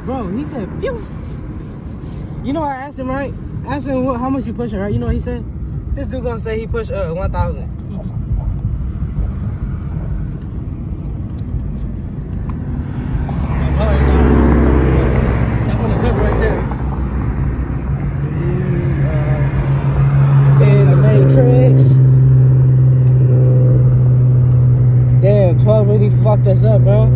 Bro, he said, phew. You know, I asked him, right? Asked him how much you pushing, right? You know what he said? This dude gonna say he pushed 1,000. That's on the clip right there. And the Matrix. Damn, 12 really fucked us up, bro.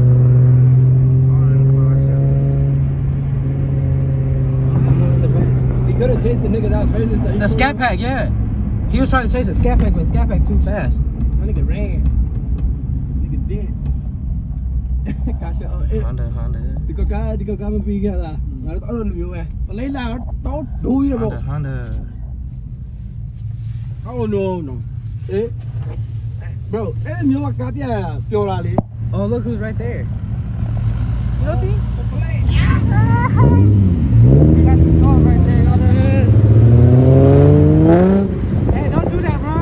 He could have chased the nigga that was racing. So the Scat Pack, yeah. He was trying to chase the Scat Pack, but Scat Pack too fast. My nigga ran. Nigga did. Honda. Đi có cái mà bị là nó ơn nhiều vậy. Mà lấy ra nó tốt đuôi rồi bộ. Honda. Oh no. Eh. Bro, nhiều mà cáp ya, pio ra đi. Oh, look who's right there. You don't see? We got the dog right there. Hey, don't do that, bro.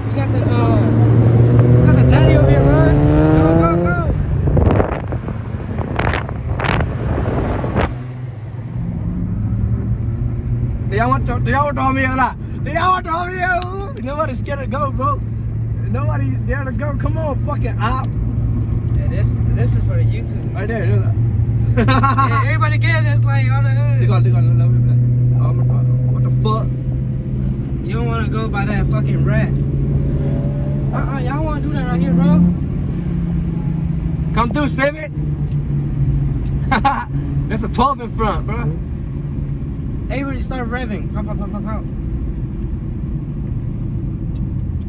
We got the daddy over here, bro. Go. They all draw me a lot. Nobody's scared to go, bro. Nobody there to go. Come on, fucking op. Yeah, this is for the YouTube. Right there. Yeah, everybody get this like on the hood. They gonna love me. Oh my god. What the fuck? You don't want to go by that fucking rat. Y'all want to do that right here, bro? Come through, Civic. There's a 12 in front, bro. Everybody start revving. Pop.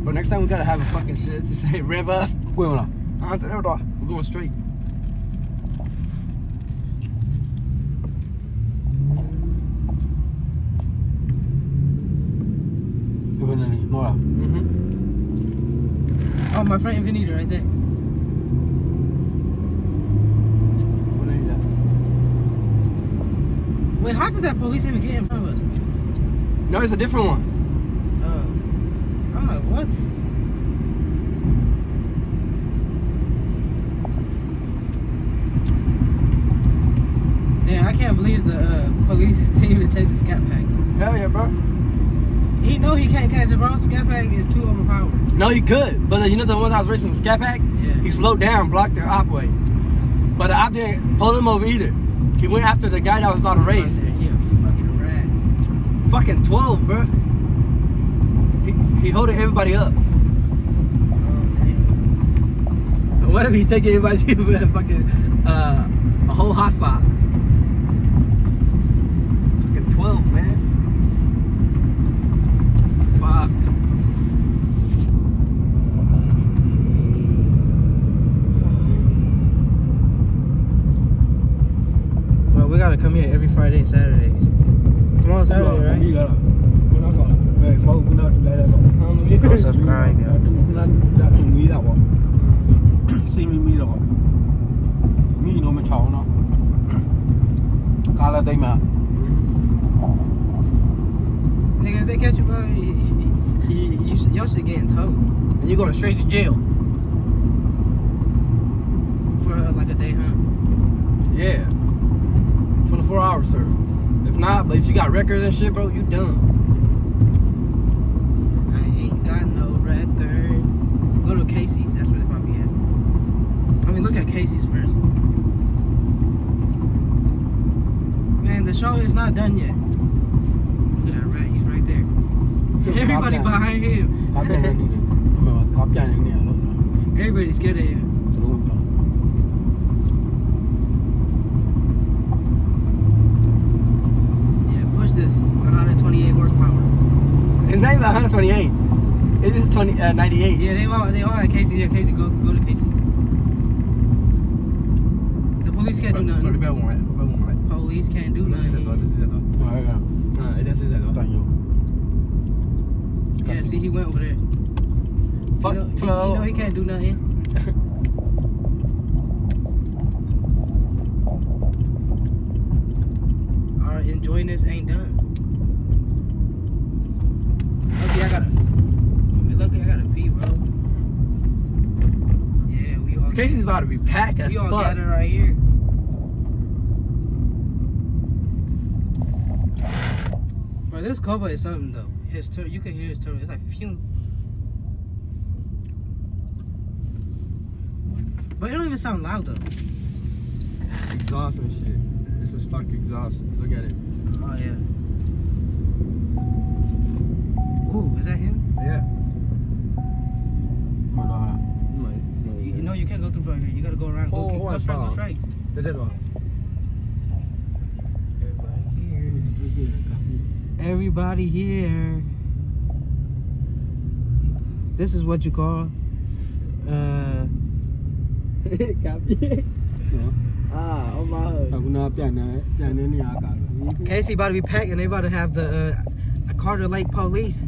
But next time we gotta have a fucking shit to say rev up. We're going straight. Oh, my friend Infinity right there. Wait, how did that police even get in front of us? No, it's a different one. I'm like, what? Damn, I can't believe the police didn't even chase a Scat Pack. Hell yeah, bro. He know he can't catch it, bro. Scat Pack is too overpowered. No, he could. But you know the one that was racing the Scat Pack? Yeah. He slowed down, blocked their op way. But the op didn't pull him over either. He went after the guy that was about to race. Yeah, fucking rat. Fucking 12, bro. He holding everybody up. Oh, man. What if he's taking everybody to fucking a whole hotspot? Fucking 12, man. Fuck. Well, we gotta come here every Friday and Saturday. Tomorrow's Saturday, right? Go subscribe, yo. See me meet up. Me no me chào nó. Cá là đây mà. Nigga, if they catch you, bro, your shit getting towed. And you're going straight to jail. For like a day, huh? Yeah. 24 hours, sir. If not, but if you got records and shit, bro, you done. I ain't got no record. Go to Casey's, that's where they probably at. I mean, look at Casey's first. Man, the show is not done yet. Look at that rat, he's right there. Everybody behind him. Everybody's scared of him. Yeah, push this. 128 horsepower. It's not even 128. It is 98. Yeah, they all at Casey. Yeah, Casey, go to Casey's. The police can't do nothing. Police can't do nothing. Yeah, see, he went over there. Fuck, you know he can't do nothing. Our enjoyness ain't done. Luckily, I gotta pee, bro. Yeah, we all. Casey's about to be packed as We all fuck. gathered right here. Bro, this cover is something though. His turn, you can hear his turn. It's like fume. But it don't even sound loud though. Exhaust and shit. It's a stock exhaust. Look at it. Oh yeah. Ooh, is that him? Yeah. Hold on. You know you can't go through right here. You gotta go around. Go straight, go straight. Det är det då. Everybody here. This is what you call Copy. Omaha. Aku nak pian ni agak. Casey about to be packed and they about to have the Carter Lake police.